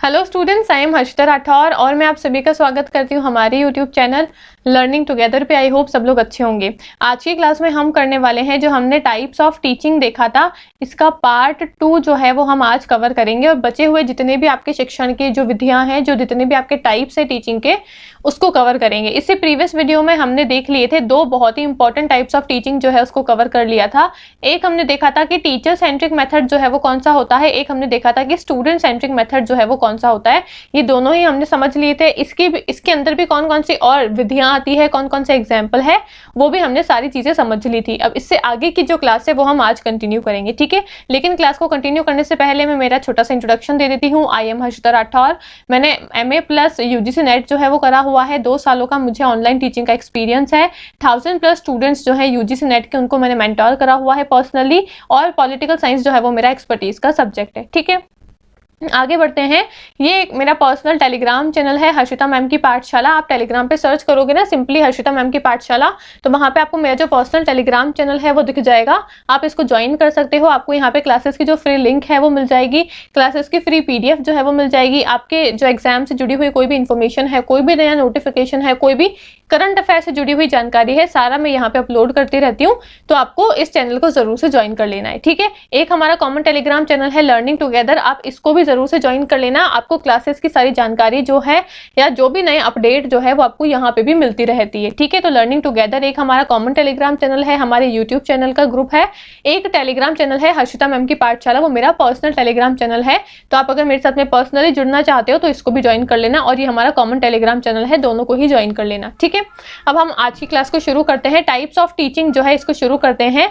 Hello students, I am Harshita Rathore और मैं आप सभी का स्वागत करती हूँ हमारे यूट्यूब चैनल लर्निंग टुगेदर पे। आई होप सब लोग अच्छे होंगे। आज की क्लास में हम करने वाले हैं जो हमने टाइप्स ऑफ टीचिंग देखा था, इसका पार्ट 2 जो है वो हम आज कवर करेंगे और बचे हुए जितने भी आपके शिक्षण की जो विधियां हैं, जो जितने भी आपके टाइप्स है टीचिंग के, उसको कवर करेंगे। इससे प्रीवियस वीडियो में हमने देख लिए थे दो बहुत ही इंपॉर्टेंट टाइप्स ऑफ टीचिंग जो है उसको कवर कर लिया था। एक हमने देखा था कि टीचर सेंट्रिक मेथड जो है वो कौन सा होता है, एक हमने देखा था कि स्टूडेंट सेंट्रिक मेथड जो है वो कौन सा होता है। ये दोनों ही हमने समझ लिए थे। इसके अंदर भी कौन कौन सी और विधियां आती है, कौन कौन से एग्जाम्पल है, वो भी हमने सारी चीजें समझ ली थी। अब इससे आगे की जो क्लास है वो हम आज कंटिन्यू करेंगे, ठीक है। लेकिन क्लास को कंटिन्यू करने से पहले मैं मेरा छोटा सा इंट्रोडक्शन दे देती हूँ। I am Harshita Rathore. मैंने MA प्लस UGC नेट जो है वो करा हुआ है। 2 सालों का मुझे ऑनलाइन टीचिंग का एक्सपीरियंस है। 1000+ स्टूडेंट्स जो है UGC नेट के, उनको मैंने मेंटर करा हुआ है पर्सनली। और पॉलिटिकल साइंस जो है वो मेरा एक्सपर्टीज का सब्जेक्ट है, ठीक है। आगे बढ़ते हैं। ये मेरा पर्सनल टेलीग्राम चैनल है, हर्षिता मैम की पाठशाला। आप टेलीग्राम पे सर्च करोगे ना सिंपली हर्षिता मैम की पाठशाला, तो वहां पे आपको मेरा जो पर्सनल टेलीग्राम चैनल है वो दिख जाएगा। आप इसको ज्वाइन कर सकते हो। आपको यहाँ पे क्लासेस की जो फ्री लिंक है वो मिल जाएगी, क्लासेस की फ्री PDF जो है वो मिल जाएगी। आपके जो एग्जाम से जुड़ी हुई कोई भी इंफॉर्मेशन है, कोई भी नया नोटिफिकेशन है, कोई भी करंट अफेयर से जुड़ी हुई जानकारी है, सारा मैं यहाँ पे अपलोड करती रहती हूँ। तो आपको इस चैनल को जरूर से ज्वाइन कर लेना है, ठीक है। एक हमारा कॉमन टेलीग्राम चैनल है लर्निंग टुगेदर, आप इसको भी जरूर से ज्वाइन कर लेना। आपको क्लासेस की सारी जानकारी जो है या जो भी नए अपडेट जो है वो आपको यहाँ पे भी मिलती रहती है, ठीक है। तो लर्निंग टुगेदर एक हमारा कॉमन टेलीग्राम चैनल है, हमारे यूट्यूब चैनल का ग्रुप है। एक टेलीग्राम चैनल है हर्षिता मैम की पाठशाला, वो मेरा पर्सनल टेलीग्राम चैनल है। तो आप अगर मेरे साथ में पर्सनली जुड़ना चाहते हो तो इसको भी ज्वाइन कर लेना, और ये हमारा कॉमन टेलीग्राम चैनल है, दोनों को ही ज्वाइन कर लेना, ठीक है। अब हम आज की क्लास को शुरू करते हैं। टाइप्स ऑफ टीचिंग जो है इसको शुरू करते हैं।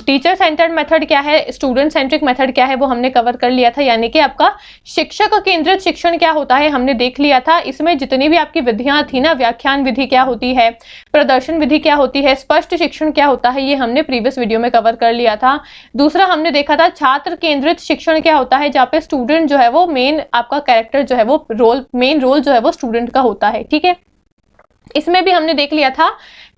टीचर सेंटर्ड मेथड क्या है, स्टूडेंट सेंट्रिक मेथड क्या है, वो हमने कवर कर लिया था। यानी कि आपका शिक्षक केंद्रित शिक्षण क्या होता है हमने देख लिया था। इसमें जितनी भी आपकी विधियां थी ना, व्याख्यान विधि क्या होती है, प्रदर्शन विधि क्या होती है, स्पष्ट शिक्षण क्या होता है, ये हमने प्रीवियस वीडियो में कवर कर लिया था। दूसरा हमने देखा था छात्र केंद्रित शिक्षण क्या होता है, जहाँ पे स्टूडेंट जो है वो मेन आपका कैरेक्टर जो है वो मेन रोल जो है वो स्टूडेंट का होता है, ठीक है। इसमें भी हमने देख लिया था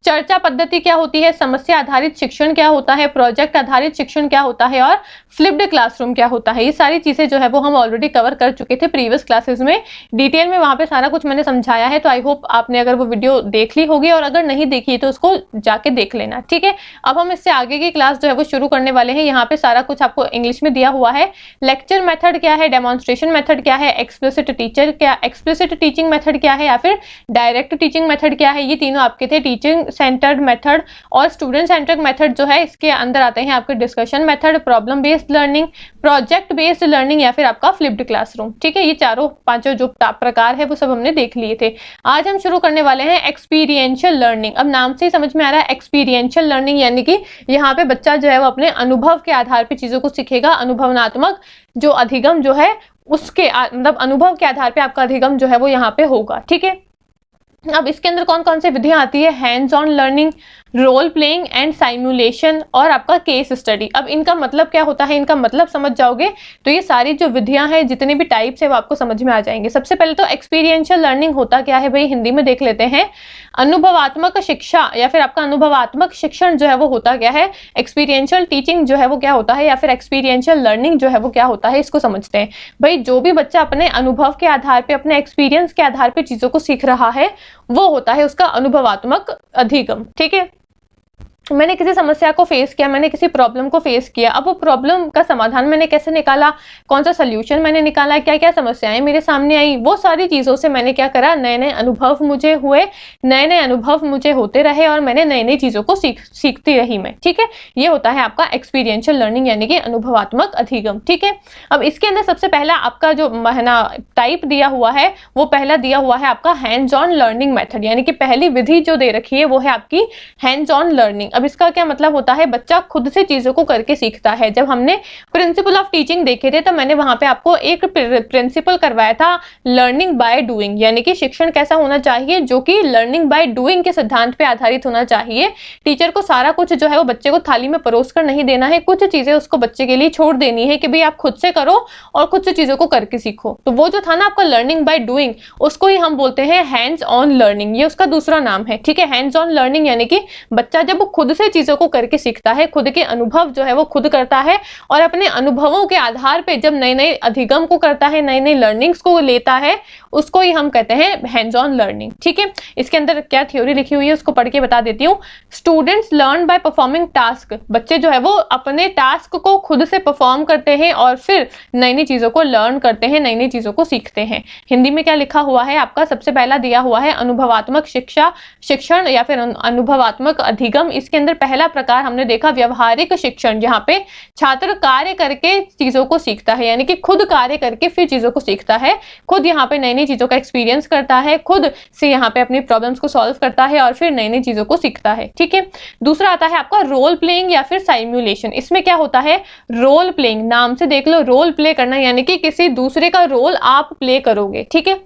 चर्चा पद्धति क्या होती है, समस्या आधारित शिक्षण क्या होता है, प्रोजेक्ट आधारित शिक्षण क्या होता है, और फ्लिप्ड क्लासरूम क्या होता है। ये सारी चीजें जो है वो हम ऑलरेडी कवर कर चुके थे प्रीवियस क्लासेस में। डिटेल में वहां पे सारा कुछ मैंने समझाया है। तो आई होप आपने अगर वो वीडियो देख ली होगी, और अगर नहीं देखी तो उसको जाके देख लेना, ठीक है। अब हम इससे आगे की क्लास जो है वो शुरू करने वाले हैं। यहाँ पे सारा कुछ आपको इंग्लिश में दिया हुआ है। लेक्चर मेथड क्या है, डेमोन्स्ट्रेशन मेथड क्या है, एक्सप्लिसिट टीचिंग मेथड क्या है, या फिर डायरेक्ट टीचिंग मेथड क्या है, ये तीनों आपके थे। टीचिंग सेंटर्ड मेथड और स्टूडेंट सेंट्रिक मेथड जो है इसके अंदर आते हैं आपके discussion method, problem based learning, project based learning, या फिर आपका फ्लिप्ड क्लासरूम, ठीक है। ये चारों पांचों जो प्रकार है वो सब हमने देख लिए थे। आज हम शुरू करने वाले हैं एक्सपीरियंशियल लर्निंग। अब नाम से ही समझ में आ रहा है एक्सपीरियंशियल लर्निंग, यानी कि यहाँ पे बच्चा जो है वो अपने अनुभव के आधार पर चीजों को सीखेगा। अनुभवनात्मक जो अधिगम जो है उसके मतलब अनुभव के आधार पर आपका अधिगम जो है वो यहाँ पे होगा, ठीक है। अब इसके अंदर कौन कौन सी विधियां आती है, hands on learning, role playing and simulation, और आपका केस स्टडी। अब इनका मतलब क्या होता है, इनका मतलब समझ जाओगे तो ये सारी जो विधियां हैं, जितने भी टाइप्स है वो आपको समझ में आ जाएंगे। सबसे पहले तो एक्सपीरियंशियल लर्निंग होता क्या है भाई, हिंदी में देख लेते हैं। अनुभवात्मक शिक्षा या फिर आपका अनुभवात्मक शिक्षण जो है वो होता क्या है, एक्सपीरियंशियल टीचिंग जो है वो क्या होता है, या फिर एक्सपीरियंशियल लर्निंग जो है वो क्या होता है, इसको समझते हैं। भाई जो भी बच्चा अपने अनुभव के आधार पर, अपने एक्सपीरियंस के आधार पर चीजों को सीख रहा है, वो होता है उसका अनुभवात्मक अधिगम, ठीक है। मैंने किसी समस्या को फेस किया, मैंने किसी प्रॉब्लम को फेस किया। अब वो प्रॉब्लम का समाधान मैंने कैसे निकाला, कौन सा सोल्यूशन मैंने निकाला, क्या क्या समस्याएं मेरे सामने आई, वो सारी चीजों से मैंने क्या करा, नए नए अनुभव मुझे हुए, नए नए अनुभव मुझे होते रहे, और मैंने नई नई चीजों को सीखती रही मैं, ठीक है। ये होता है आपका एक्सपीरियंशियल लर्निंग, यानी कि अनुभवात्मक अधिगम, ठीक है। अब इसके अंदर सबसे पहला आपका जो टाइप दिया हुआ है, वो पहला दिया हुआ है आपका हैंड्स ऑन लर्निंग मेथड, यानी कि पहली विधि जो दे रखी है वो है आपकी हैंड्स ऑन लर्निंग। अब इसका क्या मतलब होता है, बच्चा खुद से चीजों को करके सीखता है। जब हमने प्रिंसिपल ऑफ टीचिंग देखे थे तो मैंने वहां पे आपको एक प्रिंसिपल करवाया था, लर्निंग बाय डूइंग, यानी कि शिक्षण कैसा होना चाहिए, जो कि लर्निंग बाय डूइंग के सिद्धांत पे आधारित होना चाहिए। टीचर को सारा कुछ जो है वो बच्चे को थाली में परोस कर नहीं देना है, कुछ चीजें उसको बच्चे के लिए छोड़ देनी है कि भाई आप खुद से करो और कुछ चीजों को करके सीखो। तो वो जो था ना आपका लर्निंग बाय डूइंग, उसको ही हम बोलते हैं हैंड्स ऑन लर्निंग, ये उसका दूसरा नाम है, ठीक है। हैंड्स ऑन लर्निंग यानी कि बच्चा जब खुद से चीजों को करके सीखता है, खुद के अनुभव जो है वो खुद करता है और अपने अनुभवों के आधार पे जब नए नए अधिगम को करता है, नई नई लर्निंग्स को लेता है, उसको ही हम कहते हैं हैंड्स ऑन लर्निंग। ठीक है, इसके अंदर क्या थ्योरी लिखी हुई है उसको पढ़ के बता देती हूँ। Students learn by performing task, बच्चे जो है वो अपने टास्क को खुद से परफॉर्म करते हैं और फिर नई नई चीजों को लर्न करते हैं, नई नई चीजों को सीखते हैं। हिंदी में क्या लिखा हुआ है आपका, सबसे पहला दिया हुआ है अनुभवात्मक शिक्षण या फिर अनुभवात्मक अधिगम। इसके अंदर पहला प्रकार हमने देखा व्यवहारिक शिक्षण, जहाँ पे छात्र कार्य करके चीजों को सीखता है, यानी कि खुद कार्य करके फिर चीजों को सीखता है, खुद यहाँ पे नई नई चीजों का एक्सपीरियंस करता है, खुद से यहाँ पे अपनी प्रॉब्लम्स को सॉल्व करता है और फिर नई नई चीजों को सीखता है। ठीक है, दूसरा आता है आपका रोल प्लेइंग या फिर साइमुलेशन। इसमें क्या होता है, रोल प्लेइंग, नाम से देख लो, रोल प्ले करना, यानी कि किसी दूसरे का रोल आप प्ले करोगे। ठीक है,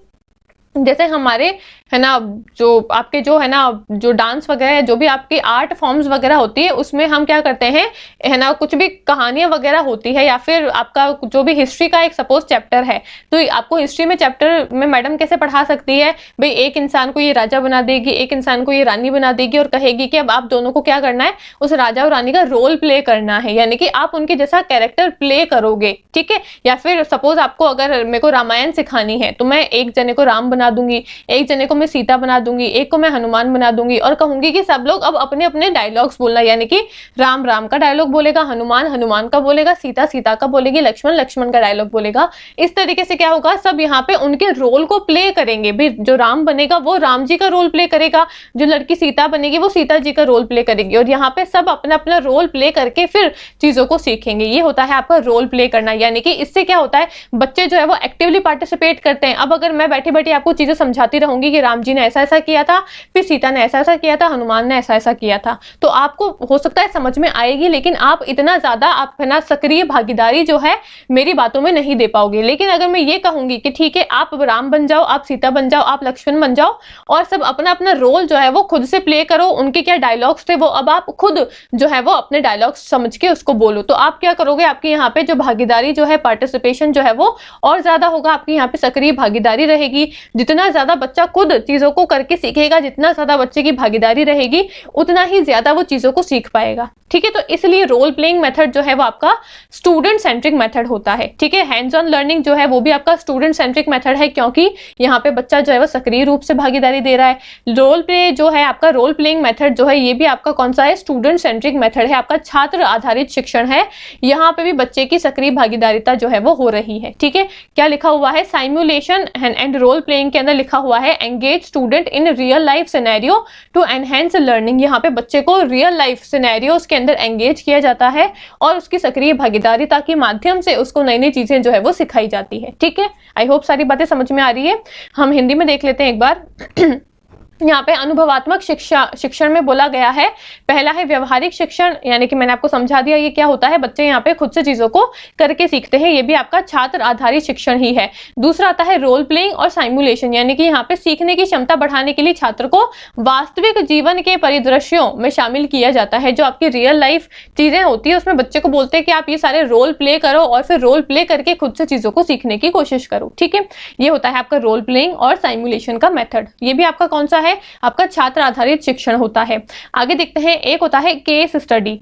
जैसे हमारे है ना जो आपके जो है ना जो डांस वगैरह है, जो भी आपकी आर्ट फॉर्म्स वगैरह होती है, उसमें हम क्या करते हैं है ना, कुछ भी कहानियां वगैरह होती है या फिर आपका जो भी हिस्ट्री का एक सपोज चैप्टर है, तो आपको हिस्ट्री में चैप्टर में मैडम कैसे पढ़ा सकती है भाई, एक इंसान को ये राजा बना देगी, एक इंसान को ये रानी बना देगी और कहेगी कि अब आप दोनों को क्या करना है, उस राजा और रानी का रोल प्ले करना है, यानी कि आप उनके जैसा कैरेक्टर प्ले करोगे। ठीक है, या फिर सपोज आपको अगर मेरे को रामायण सिखानी है तो मैं एक जने को राम बना दूंगी, एक जने को मैं सीता बना दूंगी, एक को मैं हनुमान बना दूंगी और कहूंगी कि सब लोग अब अपने अपने डायलॉग्स बोलना, यानी कि राम राम का डायलॉग बोलेगा, हनुमान हनुमान का बोलेगा, सीता सीता का बोलेगी, लक्ष्मण लक्ष्मण का डायलॉग बोलेगा। इस तरीके से क्या होगा, सब यहाँ पे उनके रोल को प्ले करेंगे। भी जो राम बनेगा वो राम जी का रोल प्ले करेगा, जो लड़की सीता बनेगी वो सीता जी का रोल प्ले करेगी और यहाँ पे सब अपना अपना रोल प्ले करके फिर चीजों को सीखेंगे। ये होता है आपका रोल प्ले करना, यानी कि इससे क्या होता है, बच्चे जो है वो एक्टिवली पार्टिसिपेट करते हैं। अब अगर मैं बैठी बैठी आपको चीजें समझाती रहूंगी कि राम जी ने ऐसा ऐसा किया था, फिर सीता ने ऐसा ऐसा किया था, हनुमान ने ऐसा ऐसा किया था, तो आपको हो सकता है समझ में आएगी, लेकिन आप इतना ज्यादा आप है ना सक्रिय भागीदारी जो है मेरी बातों में नहीं दे पाओगे। लेकिन अगर मैं ये कहूंगी कि ठीक है आप राम बन जाओ, आप सीता बन जाओ, आप लक्ष्मण बन जाओ और सब अपना अपना रोल जो है वो खुद से प्ले करो, उनके क्या डायलॉग्स थे वो अब आप खुद जो है वो अपने डायलॉग्स समझ के उसको बोलो, तो आप क्या करोगे, आपकी यहाँ पे जो भागीदारी जो है, पार्टिसिपेशन जो है वो और ज्यादा होगा, आपकी यहाँ पे सक्रिय भागीदारी रहेगी। जितना ज्यादा बच्चा खुद चीजों को करके सीखेगा, जितना ज्यादा बच्चे की भागीदारी रहेगी, उतना ही ज्यादा वो चीजों को सीख पाएगा। ठीक है, तो इसलिए रोल प्लेइंग मेथड जो है वो आपका स्टूडेंट सेंट्रिक मेथड होता है। ठीक है, हैंड्स ऑन लर्निंग जो है वो भी आपका स्टूडेंट सेंट्रिक मेथड है, क्योंकि यहाँ पे बच्चा जो है वो सक्रिय रूप से भागीदारी दे रहा है। रोल प्ले जो है आपका, रोल प्लेइंग मेथड जो है, ये भी आपका कौन सा है, स्टूडेंट सेंट्रिक मेथड है, आपका छात्र आधारित शिक्षण है। यहाँ पे भी बच्चे की सक्रिय भागीदारिता जो है वो हो रही है। ठीक है, क्या लिखा हुआ है, साइमुलेशन एंड रोल प्लेइंग के अंदर लिखा हुआ है engage student in real life scenario to enhance learning. यहाँ पे बच्चे को रियल लाइफ सिनेरियोस के अंदर एंगेज किया जाता है और उसकी सक्रिय भागीदारिता के माध्यम से उसको नई नई चीजें जो है वो सिखाई जाती है। ठीक है, आई होप सारी बातें समझ में आ रही है। हम हिंदी में देख लेते हैं एक बार। यहाँ पे अनुभवात्मक शिक्षण में बोला गया है, पहला है व्यवहारिक शिक्षण, यानी कि मैंने आपको समझा दिया ये क्या होता है, बच्चे यहाँ पे खुद से चीजों को करके सीखते हैं, ये भी आपका छात्र आधारित शिक्षण ही है। दूसरा आता है रोल प्लेइंग और साइमुलेशन, यानी कि यहाँ पे सीखने की क्षमता बढ़ाने के लिए छात्र को वास्तविक जीवन के परिदृश्यों में शामिल किया जाता है। जो आपकी रियल लाइफ चीजें होती है उसमें बच्चे को बोलते हैं कि आप ये सारे रोल प्ले करो और फिर रोल प्ले करके खुद से चीजों को सीखने की कोशिश करो। ठीक है, ये होता है आपका रोल प्लेइंग और साइमुलेशन का मेथड। ये भी आपका कौन सा है, आपका छात्र आधारित शिक्षण होता है। आगे देखते हैं, एक होता है केस स्टडी।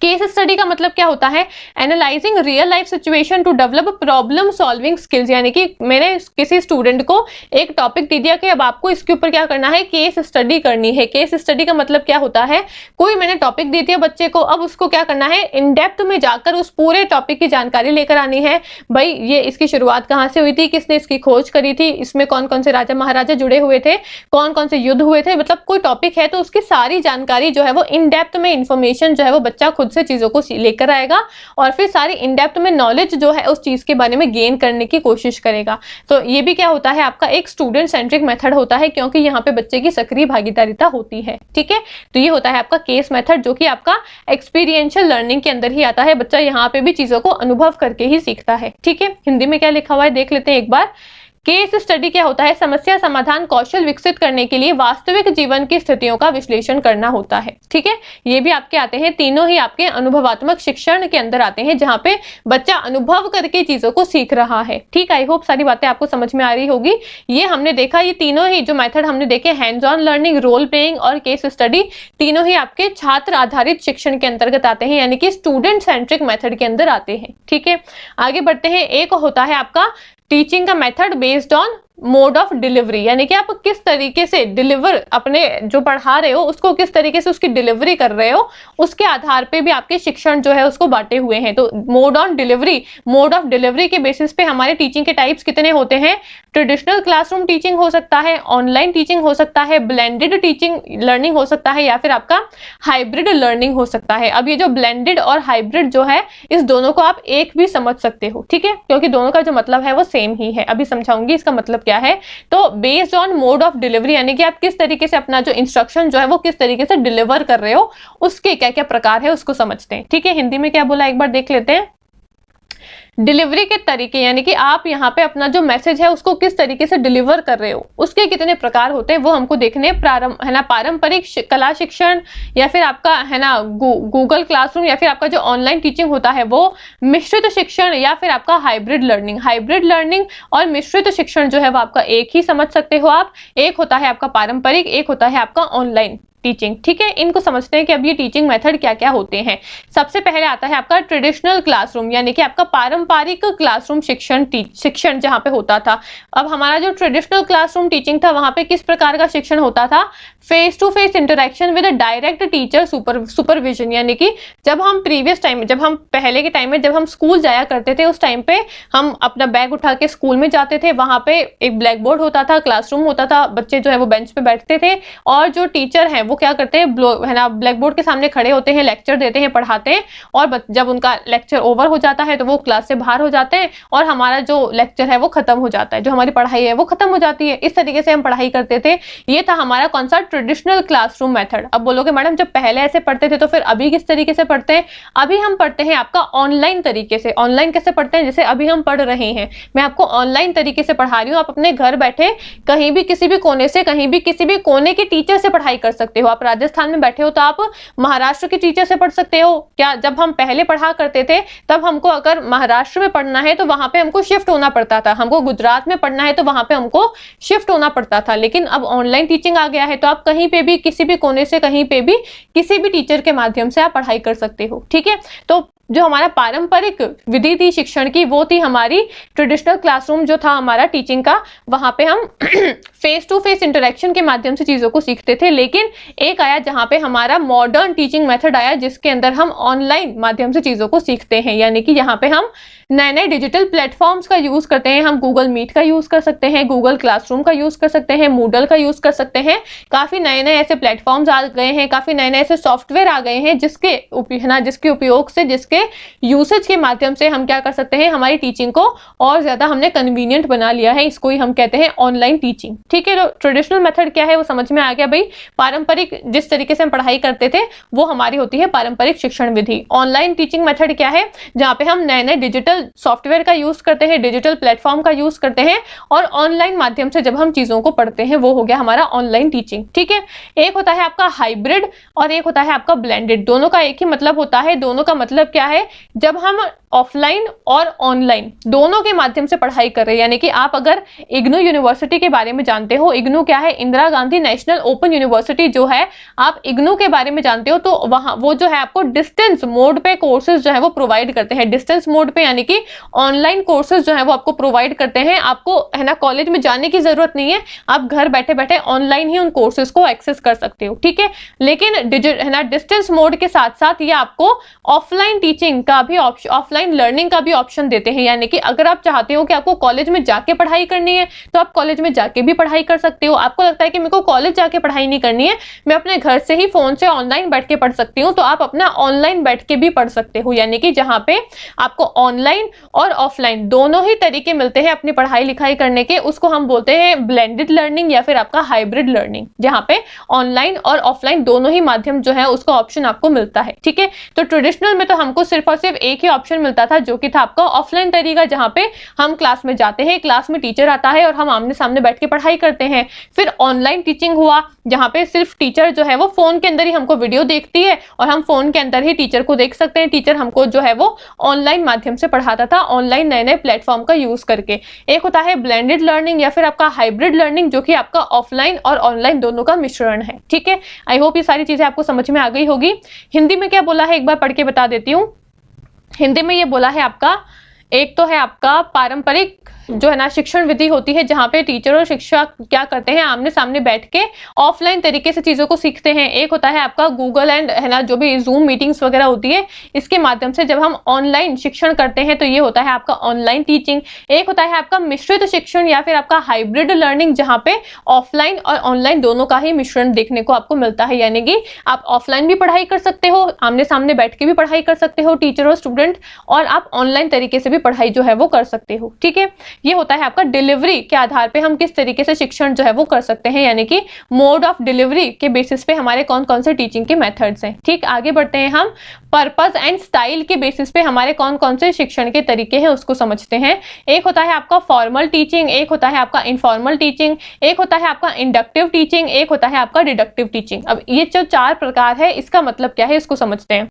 केस स्टडी का मतलब क्या होता है, analysing real life situation to develop problem solving skills, यानी कि मैंने किसी स्टूडेंट को एक टॉपिक दे दिया कि अब आपको इसके ऊपर क्या करना है, केस स्टडी करनी है। केस स्टडी का मतलब क्या होता है, कोई मैंने टॉपिक दे दिया बच्चे को, अब उसको क्या करना है, इन डेप्थ में जाकर उस पूरे टॉपिक की जानकारी लेकर आनी है। भाई ये इसकी शुरुआत कहाँ से हुई थी, किसने इसकी खोज करी थी, इसमें कौन कौन से राजा महाराजा जुड़े हुए थे, कौन कौन से युद्ध हुए थे, मतलब कोई टॉपिक है तो उसकी सारी जानकारी जो है वो इन डेप्थ में इंफॉर्मेशन जो है वो बच्चा खुद से चीजों को लेकर आएगा और फिर सारी इन डेप्थ में नॉलेज जो है उस चीज के बारे में गेन करने की कोशिश करेगा। तो ये भी क्या होता है, आपका एक स्टूडेंट सेंट्रिक मेथड होता है, क्योंकि यहाँ पे बच्चे की सक्रिय भागीदारिता होती है। ठीक है, तो ये होता है आपका केस मेथड, जो कि आपका एक्सपीरियंशियल लर्निंग के अंदर ही आता है। बच्चा यहाँ पे भी चीजों को अनुभव करके ही सीखता है। ठीक है, हिंदी में क्या लिखा हुआ है देख लेते हैं एक बार। केस स्टडी क्या होता है? समस्या समाधान कौशल विकसित करने के लिए वास्तविक जीवन की स्थितियों का विश्लेषण करना होता है। ठीक है, ये भी आपके आते हैं, तीनों ही आपके अनुभवात्मक शिक्षण के अंदर आते हैं, जहां पे बच्चा अनुभव करके चीजों को सीख रहा है। ठीक, आई होप सारी बातें आपको समझ में आ रही होगी। ये हमने देखा, ये तीनों ही जो मेथड हमने देखे, hands on learning, role playing और केस स्टडी, तीनों ही आपके छात्र आधारित शिक्षण के अंतर्गत आते हैं, यानी कि स्टूडेंट सेंट्रिक मेथड के अंदर आते हैं। ठीक है, आगे बढ़ते हैं। एक होता है आपका टीचिंग का method based on mode of delivery, यानी कि आप किस तरीके से डिलीवर, अपने जो पढ़ा रहे हो उसको किस तरीके से उसकी डिलीवरी कर रहे हो, उसके आधार पे भी आपके शिक्षण जो है उसको बांटे हुए हैं। तो mode on delivery, mode of delivery के बेसिस पे हमारे टीचिंग के टाइप्स कितने होते हैं? ट्रेडिशनल क्लासरूम टीचिंग हो सकता है, ऑनलाइन टीचिंग हो सकता है, ब्लेंडेड टीचिंग लर्निंग हो सकता है, या फिर आपका हाइब्रिड लर्निंग हो सकता है। अब ये जो ब्लेंडेड और हाइब्रिड जो है, इस दोनों को आप एक भी समझ सकते हो। ठीक है, क्योंकि दोनों का जो मतलब है वो सेम ही है। अभी समझाऊंगी इसका मतलब क्या है। तो based on mode of delivery, यानी कि आप किस तरीके से अपना जो इंस्ट्रक्शन जो है वो किस तरीके से डिलीवर कर रहे हो, उसके क्या क्या प्रकार है उसको समझते हैं। ठीक है, हिंदी में क्या बोला एक बार देख लेते हैं। डिलीवरी के तरीके, यानी कि आप यहाँ पे अपना जो मैसेज है उसको किस तरीके से डिलीवर कर रहे हो, उसके कितने प्रकार होते हैं वो हमको देखने प्रारंभ है ना। पारंपरिक कला शिक्षण, या फिर आपका है ना गूगल क्लासरूम, या फिर आपका जो ऑनलाइन टीचिंग होता है वो मिश्रित शिक्षण, या फिर आपका हाइब्रिड लर्निंग। हाइब्रिड लर्निंग और मिश्रित शिक्षण जो है वो आपका एक ही समझ सकते हो आप। एक होता है आपका पारंपरिक, एक होता है आपका ऑनलाइन टीचिंग। ठीक है, इनको समझते हैं कि अब ये टीचिंग मेथड क्या क्या होते हैं। सबसे पहले आता है आपका ट्रेडिशनल क्लासरूम, यानी कि आपका पारंपरिक क्लासरूम शिक्षण जहां पे होता था। अब हमारा जो ट्रेडिशनल क्लासरूम टीचिंग था, वहां पे किस प्रकार का शिक्षण होता था? Face to face interaction with direct teacher supervision, यानी कि जब हम प्रीवियस टाइम में, जब हम पहले के टाइम में जब हम स्कूल जाया करते थे, उस टाइम पे हम अपना बैग उठा के स्कूल में जाते थे। वहां पे एक ब्लैक बोर्ड होता था, क्लासरूम होता था, बच्चे जो है वो बेंच पे बैठते थे, और जो टीचर है वो क्या करते हैं, है ना, ब्लैक बोर्ड के सामने खड़े होते हैं, लेक्चर देते हैं, पढ़ाते हैं, और जब उनका लेक्चर ओवर हो जाता है तो वो क्लास से बाहर हो जाते हैं, और हमारा जो लेक्चर है वो खत्म हो जाता है, जो हमारी पढ़ाई है वो खत्म हो जाती है। इस तरीके से हम पढ़ाई करते थे। ये था हमारा कौन सा? Traditional classroom method. अब बोलोगे मैडम जब पहले ऐसे पढ़ते थे तो फिर अभी किस तरीके से पढ़ते हैं? अभी हम पढ़ते हैं आपका ऑनलाइन तरीके से। ऑनलाइन कैसे पढ़ते हैं? जैसे अभी हम पढ़ रहे हैं, मैं आपको ऑनलाइन तरीके से पढ़ा रही हूँ। आप अपने घर बैठे कहीं भी किसी भी कोने से, कहीं भी किसी भी कोने के टीचर से पढ़ाई कर सकते हो। आप राजस्थान में बैठे हो तो आप महाराष्ट्र के टीचर से पढ़ सकते हो। क्या जब हम पहले पढ़ा करते थे तब हमको अगर महाराष्ट्र में पढ़ना है तो वहां पे हमको शिफ्ट होना पड़ता था, हमको गुजरात में पढ़ना है तो वहां पे हमको शिफ्ट होना पड़ता था। लेकिन अब ऑनलाइन टीचिंग आ गया है तो आप कहीं पे भी, किसी भी कोने से, कहीं पे भी, किसी भी टीचर के माध्यम से आप पढ़ाई कर सकते हो। ठीक है, तो जो हमारा पारंपरिक विधि थी शिक्षण की, वो थी हमारी ट्रेडिशनल क्लासरूम जो था हमारा टीचिंग का। वहां पे हम फेस टू फेस इंटरेक्शन के माध्यम से चीजों को सीखते थे। लेकिन एक आया जहां पे हमारा मॉडर्न टीचिंग मेथड आया, जिसके अंदर हम ऑनलाइन माध्यम से चीजों को सीखते हैं, यानी कि यहाँ पे हम नए नए डिजिटल प्लेटफॉर्म्स का यूज करते हैं। हम गूगल मीट का यूज कर सकते हैं, गूगल क्लासरूम का यूज कर सकते हैं, मूडल का यूज कर सकते हैं। काफी नए नए ऐसे प्लेटफॉर्म्स आ गए हैं, काफी नए नए ऐसे सॉफ्टवेयर आ गए हैं जिसके उपयोग से, जिसके यूसेज के माध्यम से हम क्या कर सकते हैं, हमारी टीचिंग को और ज्यादा हमने कन्वीनियंट बना लिया है। इसको ही हम कहते हैं ऑनलाइन टीचिंग। ठीक है, तो ट्रेडिशनल मेथड क्या है वो समझ में आ गया भाई। पारंपरिक जिस तरीके से हम पढ़ाई करते थे वो हमारी होती है पारंपरिक शिक्षण विधि। ऑनलाइन टीचिंग मेथड क्या है? जहां पे हम नए नए डिजिटल सॉफ्टवेयर का यूज करते हैं, डिजिटल प्लेटफॉर्म का यूज करते हैं, और ऑनलाइन माध्यम से जब हम चीजों को पढ़ते हैं, वो हो गया हमारा ऑनलाइन टीचिंग। ठीक है, एक होता है आपका हाइब्रिड और एक होता है आपका ब्लेंडेड। दोनों का एक ही मतलब होता है। दोनों का मतलब क्या है? जब हम ऑफलाइन और ऑनलाइन दोनों के माध्यम से पढ़ाई कर रहे हैं, यानी कि आप अगर इग्नू यूनिवर्सिटी के बारे में जानते हो, इग्नू क्या है? Indira Gandhi national open university जो है, आप इग्नू के बारे में जानते हो, तो वहां वो जो है आपको डिस्टेंस मोड पे कोर्सेज जो है वो प्रोवाइड करते हैं। डिस्टेंस मोड पे यानी कि ऑनलाइन कोर्सेज जो है वो आपको प्रोवाइड करते हैं। आपको है ना कॉलेज में जाने की जरूरत नहीं है, आप घर बैठे बैठे ऑनलाइन ही उन कोर्सेज को एक्सेस कर सकते हो। ठीक है, लेकिन है ना डिस्टेंस मोड के साथ साथ ये आपको ऑफलाइन टीचिंग का भी ऑफलाइन लर्निंग का भी ऑप्शन देते हैं। यानी कि अगर आप चाहते हो कि आपको कॉलेज में जाके पढ़ाई करनी है तो आप कॉलेज में जाके भी पढ़ाई कर सकते हो। आपको लगता है कि मेरे को कॉलेज जाके पढ़ाई नहीं करनी है, मैं अपने घर से ही फोन से ऑनलाइन बैठ के पढ़ सकती हूँ, तो आप अपना ऑनलाइन बैठ के भी पढ़ सकते हो। यानी कि जहां पे आपको ऑनलाइन और ऑफलाइन दोनों ही तरीके मिलते हैं अपनी पढ़ाई लिखाई करने के, उसको हम बोलते हैं ब्लेंडेड लर्निंग या फिर आपका हाइब्रिड लर्निंग, जहां पे ऑनलाइन और ऑफलाइन दोनों ही माध्यम जो है उसका ऑप्शन आपको मिलता है। ठीक है, तो ट्रेडिशनल में तो हमको सिर्फ और सिर्फ एक ही ऑप्शन मिलता था, जो कि था आपका ऑफलाइन तरीका, जहाँ पे हम क्लास में जाते हैं, क्लास में टीचर आता है और हम आमने सामने बैठ के पढ़ाई करते हैं। फिर ऑनलाइन टीचिंग हुआ, जहाँ पे सिर्फ टीचर जो है वो फोन के अंदर ही हमको वीडियो देखती है और हम फोन के अंदर ही टीचर को देख सकते हैं। टीचर हमको जो है वो ऑनलाइन माध्यम से पढ़ाता था, ऑनलाइन नए नए प्लेटफॉर्म का यूज करके। एक होता है ब्लेंडेड लर्निंग या फिर आपका हाइब्रिड लर्निंग, जो कि आपका ऑफलाइन और ऑनलाइन दोनों का मिश्रण है। ठीक है, आई होप ये सारी चीजें आपको समझ में आ गई होगी। हिंदी में क्या बोला है एक बार पढ़ के बता देती हूँ। हिंदी में ये बोला है आपका, एक तो है आपका पारंपरिक जो है ना शिक्षण विधि होती है, जहाँ पे टीचर और शिक्षक क्या करते हैं, आमने सामने बैठ के ऑफलाइन तरीके से चीजों को सीखते हैं। एक होता है आपका गूगल एंड है ना जो भी जूम मीटिंग्स वगैरह होती है, इसके माध्यम से जब हम ऑनलाइन शिक्षण करते हैं तो ये होता है आपका ऑनलाइन टीचिंग। एक होता है आपका मिश्रित शिक्षण या फिर आपका हाइब्रिड लर्निंग, जहाँ पे ऑफलाइन और ऑनलाइन दोनों का ही मिश्रण देखने को आपको मिलता है, यानी कि आप ऑफलाइन भी पढ़ाई कर सकते हो, आमने सामने बैठ के भी पढ़ाई कर सकते हो टीचर और स्टूडेंट, और आप ऑनलाइन तरीके से भी पढ़ाई जो है वो कर सकते हो। ठीक है, ये होता है आपका डिलीवरी के आधार पे हम किस तरीके से शिक्षण जो है वो कर सकते हैं, यानी कि मोड ऑफ डिलीवरी के बेसिस पे हमारे कौन कौन से टीचिंग के मेथड्स हैं। ठीक, आगे बढ़ते हैं हम पर्पस एंड स्टाइल के बेसिस पे हमारे कौन कौन से शिक्षण के तरीके हैं उसको समझते हैं। एक होता है आपका फॉर्मल टीचिंग, एक होता है आपका इनफॉर्मल टीचिंग, एक होता है आपका इंडक्टिव टीचिंग, एक होता है आपका डिडक्टिव टीचिंग। अब ये जो 4 प्रकार है, इसका मतलब क्या है इसको समझते हैं।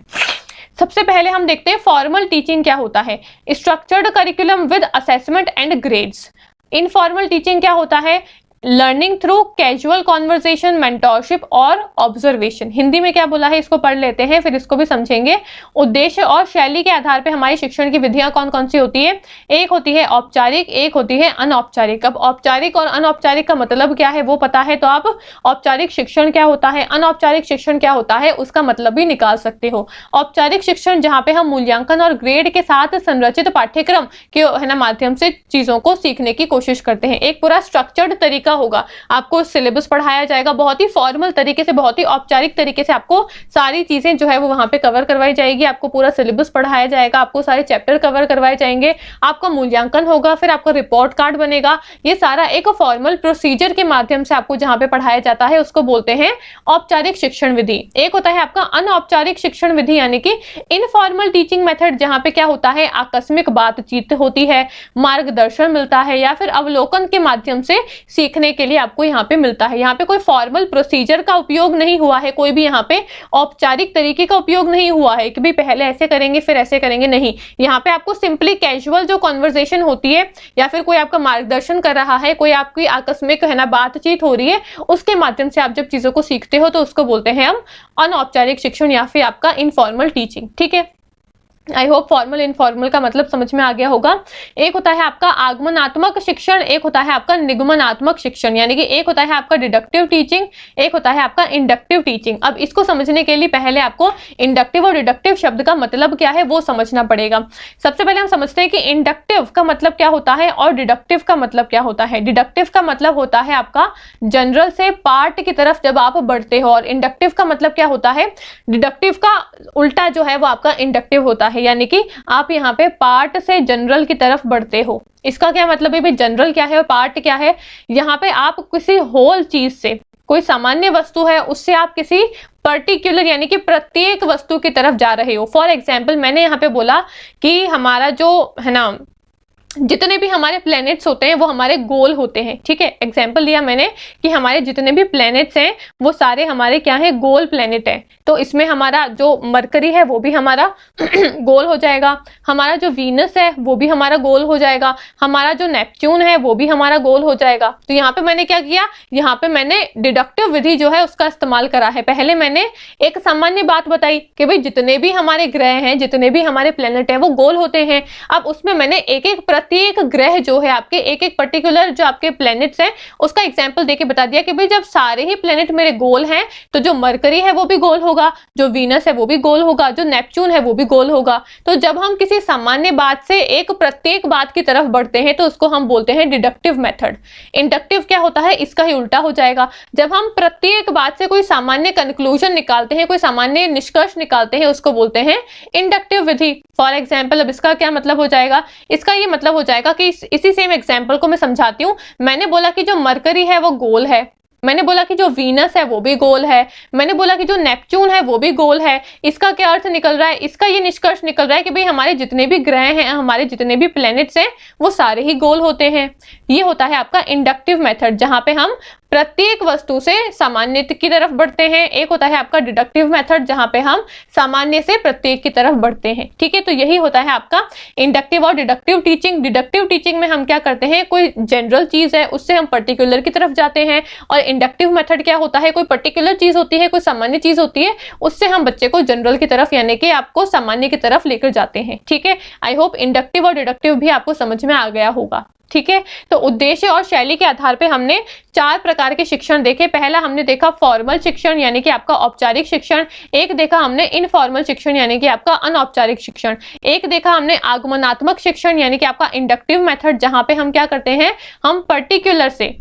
सबसे पहले हम देखते हैं फॉर्मल टीचिंग क्या होता है। Structured curriculum with assessment and grades. Informal teaching क्या होता है, learning through casual conversation, mentorship और ऑब्जर्वेशन। हिंदी में क्या बोला है इसको पढ़ लेते हैं, फिर इसको भी समझेंगे। उद्देश्य और शैली के आधार पे हमारी शिक्षण की विधियां कौन कौन सी होती है। एक होती है औपचारिक, एक होती है अनौपचारिक। अब औपचारिक और अनौपचारिक का मतलब क्या है वो पता है तो आप औपचारिक शिक्षण क्या होता है, अनौपचारिक शिक्षण क्या होता है उसका मतलब भी निकाल सकते हो। औपचारिक शिक्षण जहाँ पे हम मूल्यांकन और ग्रेड के साथ संरचित पाठ्यक्रम के है ना माध्यम से चीजों को सीखने की कोशिश करते हैं। एक पूरा स्ट्रक्चर्ड तरीका होगा, आपको सिलेबस पढ़ाया जाएगा बहुत ही फॉर्मल तरीके से, बहुत ही औपचारिक तरीके से आपको सारी चीजें जो है वो वहां पे कवर करवाई जाएगी। आपको पूरा सिलेबस पढ़ाया जाएगा, आपको सारे चैप्टर कवर करवाए जाएंगे, आपका मूल्यांकन होगा, फिर आपका रिपोर्ट कार्ड बनेगा। ये सारा एक फॉर्मल प्रोसीजर के माध्यम से आपको जहां पे पढ़ाया जाता है उसको बोलते हैं औपचारिक शिक्षण विधि। एक होता है आपका अनौपचारिक शिक्षण विधि, यानी कि इनफॉर्मल टीचिंग मेथड, जहां पे क्या होता है आकस्मिक बातचीत होती है, मार्गदर्शन मिलता है या फिर अवलोकन के माध्यम से सीखने के लिए आपको यहाँ पे मिलता है। यहाँ पे कोई फॉर्मल प्रोसीजर का उपयोग नहीं हुआ है, कोई भी यहाँ पे औपचारिक तरीके का उपयोग नहीं हुआ है कि भी पहले ऐसे करेंगे फिर ऐसे करेंगे, नहीं। यहाँ पे आपको सिंपली कैजुअल जो कॉन्वर्सेशन होती है या फिर कोई आपका मार्गदर्शन कर रहा है, कोई आपकी आकस्मिक है ना बातचीत हो रही है, उसके माध्यम से आप जब चीजों को सीखते हो तो उसको बोलते हैं हम अनौपचारिक शिक्षण या फिर आपका इनफॉर्मल टीचिंग। ठीक है, आई होप फॉर्मल इनफॉर्मल का मतलब समझ में आ गया होगा। एक होता है आपका आगमनात्मक शिक्षण, एक होता है आपका निगमनात्मक शिक्षण, यानी कि एक होता है आपका डिडक्टिव टीचिंग, एक होता है आपका इंडक्टिव टीचिंग। अब इसको समझने के लिए पहले आपको इंडक्टिव और डिडक्टिव शब्द का मतलब क्या है वो समझना पड़ेगा। सबसे पहले हम समझते हैं कि इंडक्टिव का मतलब क्या होता है और डिडक्टिव का मतलब क्या होता है। डिडक्टिव का मतलब होता है आपका जनरल से पार्ट की तरफ जब आप बढ़ते हो, और इंडक्टिव का मतलब क्या होता है, डिडक्टिव का उल्टा जो है वो आपका इंडक्टिव होता है, यानी कि आप यहाँ पे पार्ट से जनरल की तरफ बढ़ते हो। इसका क्या मतलब है भाई, जनरल क्या है और पार्ट क्या है। यहाँ पे आप किसी होल चीज से, कोई सामान्य वस्तु है उससे आप किसी पर्टिकुलर यानी कि प्रत्येक वस्तु की तरफ जा रहे हो। फॉर एग्जाम्पल मैंने यहाँ पे बोला कि हमारा जो है ना जितने भी हमारे प्लैनेट्स होते हैं वो हमारे गोल होते हैं। ठीक है, एग्जाम्पल दिया मैंने कि हमारे जितने भी प्लैनेट्स हैं वो सारे हमारे क्या है, गोल प्लैनेट है। तो इसमें हमारा जो मरकरी है वो भी हमारा गोल हो जाएगा, हमारा जो वीनस है वो भी हमारा गोल हो जाएगा, हमारा जो नेपच्यून है वो भी हमारा गोल हो जाएगा। तो यहाँ पे मैंने क्या किया, यहाँ पे मैंने डिडक्टिव विधि जो है उसका इस्तेमाल करा है। पहले मैंने एक सामान्य बात बताई कि भाई जितने भी हमारे ग्रह हैं, जितने भी हमारे प्लैनेट हैं वो गोल होते हैं। अब उसमें मैंने एक एक प्रत्येक ग्रह जो है आपके, एक एक पर्टिकुलर जो आपके प्लैनेट्स हैं उसका एग्जाम्पल देके बता दिया कि भाई जब सारे ही प्लैनेट मेरे गोल हैं तो जो मरकरी है वो भी गोल होगा, जो वीनस है वो भी गोल होगा, जो नेपच्यून है वो भी गोल होगा। तो जब हम किसी सामान्य बात से एक प्रत्येक बात की तरफ बढ़ते हैं तो उसको हम बोलते हैं डिडक्टिव मेथड। इंडक्टिव क्या होता है, इसका ही उल्टा हो जाएगा। जब हम प्रत्येक बात से कोई सामान्य कंक्लूजन निकालते हैं, कोई सामान्य निष्कर्ष निकालते हैं, उसको बोलते हैं इंडक्टिव विधि। फॉर एग्जाम्पल अब इसका क्या मतलब हो जाएगा, इसका ये मतलब हो जाएगा कि इसी सेम एग्जाम्पल को मैं समझाती हूँ। मैंने बोला कि जो मरकरी है वो गोल है, मैंने बोला कि जो वीनस है वो भी गोल है, मैंने बोला कि जो नेपच्यून है वो भी गोल है। इसका क्या अर्थ निकल रहा है? इसका ये निष्कर्ष निकल रहा है कि भाई हमारे जितने भी ग्रह हैं, हमारे जितने भी प्लैनेट्स हैं, वो सारे ही गोल होते हैं। ये होता है आपका इंडक्टिव मेथड, जहां पे हम प्रत्येक वस्तु से सामान्य की तरफ बढ़ते हैं। एक होता है आपका डिडक्टिव मेथड, जहां पे हम सामान्य से प्रत्येक की तरफ बढ़ते हैं। ठीक है, तो यही होता है आपका इंडक्टिव और डिडक्टिव टीचिंग। डिडक्टिव टीचिंग में हम क्या करते हैं, कोई जनरल चीज है उससे हम पर्टिकुलर की तरफ जाते हैं, और इंडक्टिव मेथड क्या होता है, कोई पर्टिकुलर चीज होती है, कोई सामान्य चीज होती है, उससे हम बच्चे को जनरल की तरफ यानी कि आपको सामान्य की तरफ लेकर जाते हैं। ठीक है, आई होप इंडक्टिव और डिडक्टिव भी आपको समझ में आ गया होगा। ठीक है, तो उद्देश्य और शैली के आधार पे हमने 4 प्रकार के शिक्षण देखे। पहला हमने देखा फॉर्मल शिक्षण यानी कि आपका औपचारिक शिक्षण, एक देखा हमने इनफॉर्मल शिक्षण यानी कि आपका अनौपचारिक शिक्षण, एक देखा हमने आगमनात्मक शिक्षण यानी कि आपका इंडक्टिव मेथड, जहां पे हम क्या करते हैं, हम पर्टिकुलर से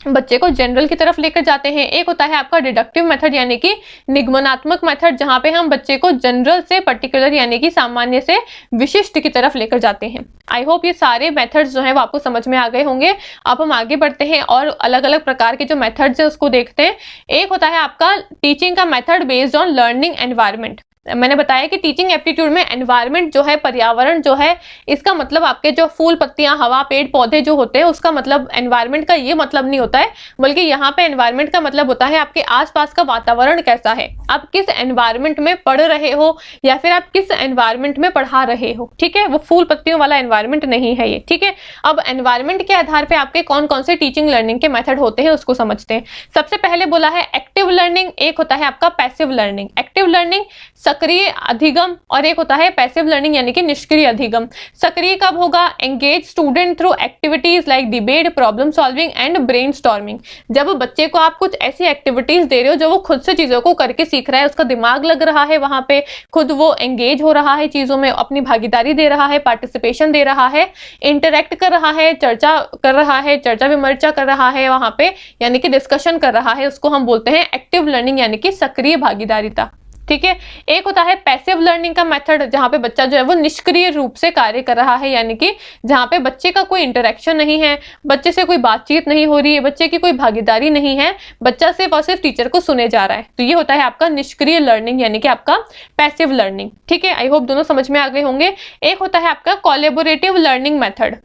बच्चे को जनरल की तरफ लेकर जाते हैं। एक होता है आपका डिडक्टिव मेथड यानी कि निगमनात्मक मेथड, जहां पे हम बच्चे को जनरल से पर्टिकुलर यानी कि सामान्य से विशिष्ट की तरफ लेकर जाते हैं। आई होप ये सारे मेथड्स जो है वो आपको समझ में आ गए होंगे। अब हम आगे बढ़ते हैं और अलग अलग प्रकार के जो मेथड्स है उसको देखते हैं। एक होता है आपका टीचिंग का method based on learning environment. मैंने बताया कि टीचिंग एप्टीट्यूड में एनवायरनमेंट जो है, पर्यावरण जो है, इसका मतलब आपके जो फूल पत्तियां, हवा, पेड़ पौधे जो होते हैं, उसका मतलब एनवायरनमेंट का ये मतलब नहीं होता है, बल्कि यहाँ पे एनवायरनमेंट का मतलब होता है आपके आसपास का वातावरण कैसा है, आप किस एनवायरनमेंट में पढ़ रहे हो या फिर आप किस एनवायरनमेंट में पढ़ा रहे हो। ठीक है, वो फूल पत्तियों वाला एनवायरनमेंट नहीं है ये। ठीक है, अब एनवायरनमेंट के आधार पर आपके कौन कौन से टीचिंग लर्निंग के मेथड होते हैं उसको समझते हैं। सबसे पहले बोला है एक्टिव लर्निंग, एक होता है आपका पैसिव लर्निंग। एक्टिव लर्निंग सक्रिय अधिगम, और एक होता है पैसिव लर्निंग यानी कि निष्क्रिय अधिगम। सक्रिय कब होगा, engage student through activities like debate, problem solving and brainstorming. जब बच्चे को आप कुछ ऐसी एक्टिविटीज दे रहे हो जो वो खुद से चीजों को करके सीख रहा है, उसका दिमाग लग रहा है वहां पे, खुद वो एंगेज हो रहा है चीजों में, अपनी भागीदारी दे रहा है, पार्टिसिपेशन दे रहा है, इंटरेक्ट कर रहा है, चर्चा कर रहा है, चर्चा विमर्शा कर रहा है वहां पे, यानी कि डिस्कशन कर रहा है, उसको हम बोलते हैं एक्टिव लर्निंग यानी कि सक्रिय भागीदारिता। ठीक है, एक होता है पैसिव लर्निंग का मेथड, जहां पे बच्चा जो है वो निष्क्रिय रूप से कार्य कर रहा है, यानी कि जहां पे बच्चे का कोई इंटरेक्शन नहीं है, बच्चे से कोई बातचीत नहीं हो रही है, बच्चे की कोई भागीदारी नहीं है, बच्चा सिर्फ और सिर्फ टीचर को सुने जा रहा है। तो ये होता है आपका निष्क्रिय लर्निंग यानी कि आपका पैसिव लर्निंग। ठीक है, आई होप दोनों समझ में आ गए होंगे। एक होता है आपका collaborative learning method.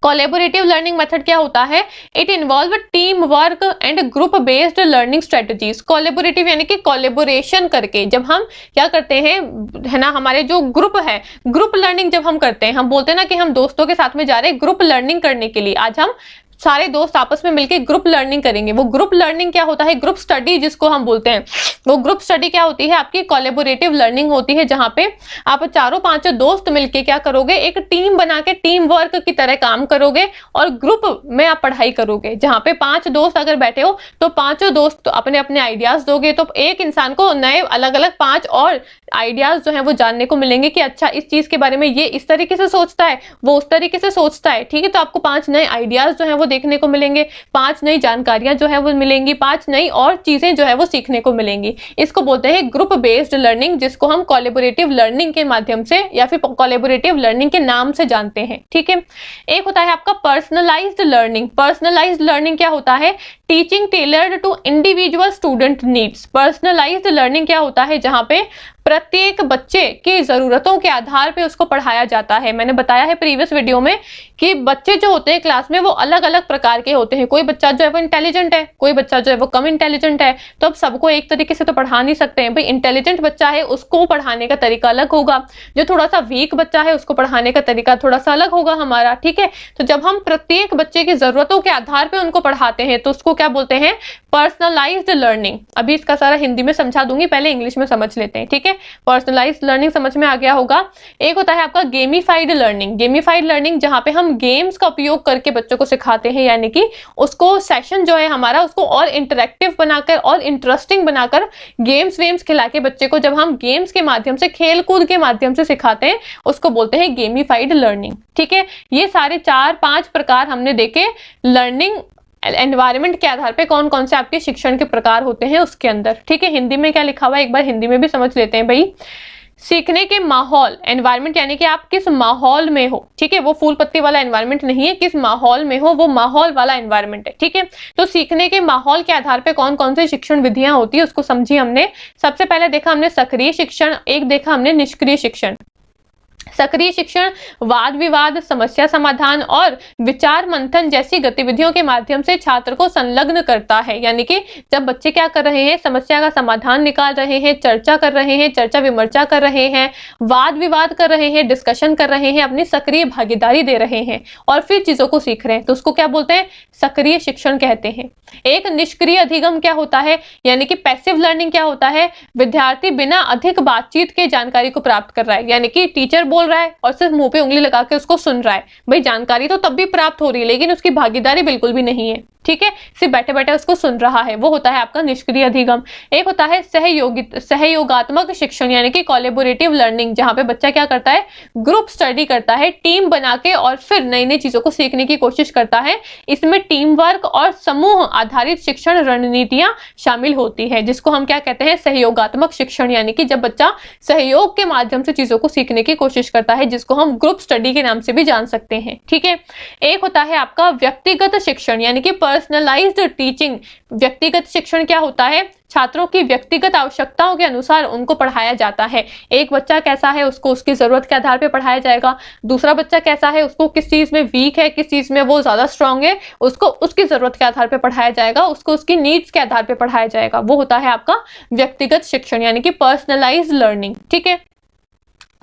Collaborative learning method क्या होता है, it involve team work and group based learning strategies. Collaborative यानी कि कोलैबोरेशन करके जब हम क्या करते हैं, है ना, हमारे जो ग्रुप है, ग्रुप लर्निंग जब हम करते हैं, हम बोलते हैं ना कि हम दोस्तों के साथ में जा रहे हैं ग्रुप लर्निंग करने के लिए, आज हम सारे दोस्त आपस में मिलकर ग्रुप लर्निंग करेंगे। वो ग्रुप लर्निंग क्या होता है, ग्रुप स्टडी जिसको हम बोलते हैं, वो ग्रुप स्टडी क्या होती है, आपकी कोलैबोरेटिव लर्निंग होती है, जहां पे आप 4-5 दोस्त मिलके क्या करोगे, एक टीम बना के टीम वर्क की तरह काम करोगे और ग्रुप में आप पढ़ाई करोगे। जहां पे 5 दोस्त अगर बैठे हो तो 5 दोस्त तो अपने अपने आइडियाज दोगे, तो एक इंसान को नए अलग अलग 5 और आइडियाज जो है वो जानने को मिलेंगे कि अच्छा इस चीज के बारे में ये इस तरीके से सोचता है, वो उस तरीके से सोचता है। ठीक है, तो आपको 5 नए आइडियाज जो है वो देखने को मिलेंगे, 5 नई जानकारियां जो है वो मिलेंगी, 5 नई और चीजें जो है वो सीखने को मिलेंगी। इसको बोलते हैं ग्रुप बेस्ड लर्निंग, जिसको हम कोलैबोरेटिव लर्निंग के माध्यम से या फिर कोलैबोरेटिव लर्निंग के नाम से जानते हैं। ठीक है, एक होता है आपका पर्सनलाइज्ड लर्निंग। पर्सनलाइज्ड लर्निंग क्या होता है, teaching tailored to individual student needs. Personalised learning क्या होता है, जहां पे प्रत्येक बच्चे की जरूरतों के आधार पे उसको पढ़ाया जाता है। मैंने बताया है प्रीवियस वीडियो में कि बच्चे जो होते हैं क्लास में वो अलग अलग प्रकार के होते हैं। कोई बच्चा जो है वो इंटेलिजेंट है, कोई बच्चा जो है वो कम इंटेलिजेंट है, तो अब सबको एक तरीके से तो पढ़ा नहीं सकते हैं। भाई इंटेलिजेंट बच्चा है उसको पढ़ाने का तरीका अलग होगा, जो थोड़ा सा वीक बच्चा है उसको पढ़ाने का तरीका थोड़ा सा अलग होगा हमारा। ठीक है, तो जब हम प्रत्येक बच्चे की जरूरतों के आधार पर उनको पढ़ाते हैं तो उसको क्या बोलते हैं, पर्सनलाइज्ड लर्निंग। अभी इसका सारा हिंदी में समझा दूंगी, पहले इंग्लिश में समझ लेते हैं। ठीक है, पर्सनलाइज्ड लर्निंग समझ में आ गया होगा। एक होता है आपका गेमिफाइड लर्निंग। गेमिफाइड लर्निंग जहां पे हम गेम्स का उपयोग करके बच्चों को सिखाते हैं, यानी कि उसको सेशन जो है हमारा उसको और इंटरेक्टिव बनाकर और इंटरेस्टिंग बनाकर गेम्स वेम्स खिला के बच्चे को जब हम गेम्स के माध्यम से, खेल कूद के माध्यम से सिखाते हैं, उसको बोलते हैं गेमिफाइड लर्निंग। ठीक है, ये सारे 4-5 प्रकार हमने देखे लर्निंग एनवायरनमेंट के आधार पे कौन कौन से आपके शिक्षण के प्रकार होते हैं उसके अंदर। ठीक है, हिंदी में क्या लिखा हुआ है एक बार हिंदी में भी समझ लेते हैं भाई। सीखने के माहौल, एनवायरनमेंट यानी कि आप किस माहौल में हो, ठीक है, वो फूल पत्ती वाला एनवायरनमेंट नहीं है, किस माहौल में हो, वो माहौल वाला एनवायरनमेंट है, ठीक है। तो सीखने के माहौल के आधार पे कौन कौन सी शिक्षण विधियां होती है उसको समझी हमने। सबसे पहले देखा हमने सक्रिय शिक्षण, एक देखा हमने निष्क्रिय शिक्षण। सक्रिय शिक्षण वाद विवाद, समस्या समाधान और विचार मंथन जैसी गतिविधियों के माध्यम से छात्र को संलग्न करता है, यानी कि जब बच्चे क्या कर रहे हैं, समस्या का समाधान निकाल रहे हैं, चर्चा कर रहे हैं, चर्चा विमर्शा कर रहे हैं, वाद विवाद कर रहे हैं, डिस्कशन कर रहे हैं, अपनी सक्रिय भागीदारी दे रहे हैं और फिर चीजों को सीख रहे हैं, तो उसको क्या बोलते हैं, सक्रिय शिक्षण कहते हैं। एक निष्क्रिय अधिगम क्या होता है, यानी कि पैसिव लर्निंग क्या होता है, विद्यार्थी बिना अधिक बातचीत के जानकारी को प्राप्त कर रहा है, यानी कि टीचर बोल रहा है और सिर्फ मुंह पे उंगली लगा के उसको सुन रहा है। भाई जानकारी तो तब भी प्राप्त हो रही है लेकिन उसकी भागीदारी बिल्कुल भी नहीं है, ठीक है, सिर्फ बैठे बैठे उसको सुन रहा है, वो होता है आपका निष्क्रिय अधिगम। एक होता है सहयोगात्मक शिक्षण, यानी कि कोलैबोरेटिव लर्निंग, जहां पे बच्चा क्या करता है, ग्रुप स्टडी करता है, टीम बना के और फिर नई नई चीजों को सीखने की कोशिश करता है। इसमें टीम वर्क और समूह आधारित शिक्षण रणनीतियां शामिल होती है, जिसको हम क्या कहते हैं, सहयोगात्मक शिक्षण, यानी कि जब बच्चा सहयोग के माध्यम से चीजों को सीखने की कोशिश करता है, जिसको हम ग्रुप स्टडी के नाम से भी जान सकते हैं, ठीक है। एक होता है आपका व्यक्तिगत शिक्षण, यानी कि पर्सनलाइज्ड टीचिंग। व्यक्तिगत शिक्षण क्या होता है, छात्रों की व्यक्तिगत आवश्यकताओं के अनुसार उनको पढ़ाया जाता है। एक बच्चा कैसा है उसको उसकी जरूरत के आधार पर पढ़ाया जाएगा, दूसरा बच्चा कैसा है उसको किस चीज में वीक है, किस चीज में वो ज्यादा स्ट्रांग है, उसको उसकी जरूरत के आधार पर पढ़ाया जाएगा, उसको उसकी नीड्स के आधार पर पढ़ाया जाएगा, वो होता है आपका व्यक्तिगत शिक्षण, यानी कि पर्सनलाइज्ड लर्निंग, ठीक है।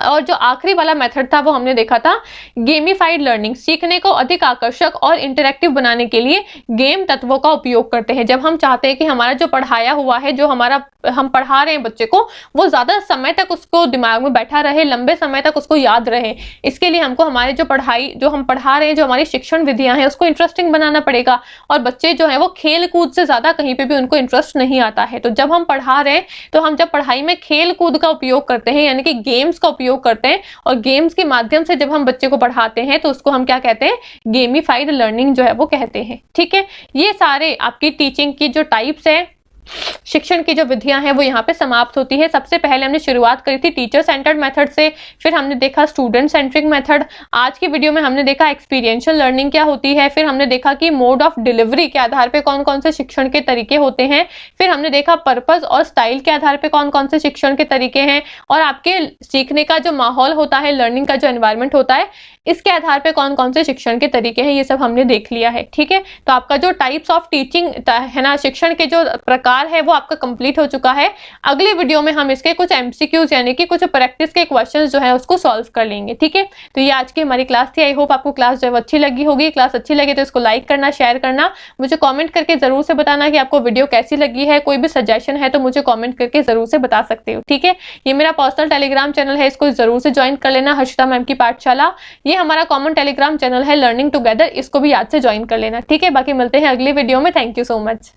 और जो आखिरी वाला मेथड था वो हमने देखा था गेमिफाइड लर्निंग। सीखने को अधिक आकर्षक और इंटरैक्टिव बनाने के लिए गेम तत्वों का उपयोग करते हैं। जब हम चाहते हैं कि हमारा जो पढ़ाया हुआ है, जो हम पढ़ा रहे हैं बच्चे को, वो ज्यादा समय तक उसको दिमाग में बैठा रहे, लंबे समय तक उसको याद रहे, इसके लिए हमको हमारे जो हम पढ़ा रहे हैं, जो हमारी शिक्षण विधियां हैं, उसको इंटरेस्टिंग बनाना पड़ेगा। और बच्चे जो है वो खेल कूद से ज्यादा कहीं पे भी उनको इंटरेस्ट नहीं आता है। तो जब हम पढ़ा रहे हैं तो हम जब पढ़ाई में खेल कूद का उपयोग करते हैं, यानी कि गेम्स का उपयोग करते हैं, और गेम्स के माध्यम से जब हम बच्चे को पढ़ाते हैं तो उसको हम क्या कहते हैं, गेमिफाइड लर्निंग जो है वो कहते हैं, ठीक है। ये सारे आपकी टीचिंग की जो टाइप्स है, शिक्षण की जो विधियां हैं, वो यहाँ पे समाप्त होती है। सबसे पहले हमने शुरुआत करी थी टीचर सेंटर्ड मेथड से, फिर हमने देखा स्टूडेंट सेंट्रिक मेथड। आज की वीडियो में हमने देखा एक्सपीरियंशियल लर्निंग क्या होती है, फिर हमने देखा कि मोड ऑफ डिलीवरी के आधार पे कौन कौन से शिक्षण के तरीके होते हैं, फिर हमने देखा पर्पस और स्टाइल के आधार पे कौन कौन से शिक्षण के तरीके हैं, और आपके सीखने का जो माहौल होता है, लर्निंग का जो एनवायरनमेंट होता है, इसके आधार पे कौन कौन से शिक्षण के तरीके हैं, ये सब हमने देख लिया है, ठीक है। तो आपका जो टाइप्स ऑफ टीचिंग है ना, शिक्षण के जो प्रकार है, वो आपका कंप्लीट हो चुका है। अगले वीडियो में हम इसके कुछ एमसीक्यूज यानी कि कुछ प्रैक्टिस के क्वेश्चंस जो है उसको सॉल्व कर लेंगे, ठीक है। तो ये आज की हमारी क्लास थी। आई होप आपको क्लास जो है अच्छी लगी होगी। क्लास अच्छी लगी तो इसको लाइक करना, शेयर करना, मुझे कॉमेंट करके जरूर से बताना कि आपको वीडियो कैसी लगी है। कोई भी सजेशन है तो मुझे कॉमेंट करके जरूर से बता सकते हो, ठीक है। ये मेरा पर्सनल टेलीग्राम चैनल है, इसको जरूर से ज्वाइन कर लेना, हर्षिता मैम की पाठशाला। ये हमारा कॉमन टेलीग्राम चैनल है लर्निंग टुगेदर, इसको भी याद से ज्वाइन कर लेना, ठीक है। बाकी मिलते हैं अगली वीडियो में। Thank you so much.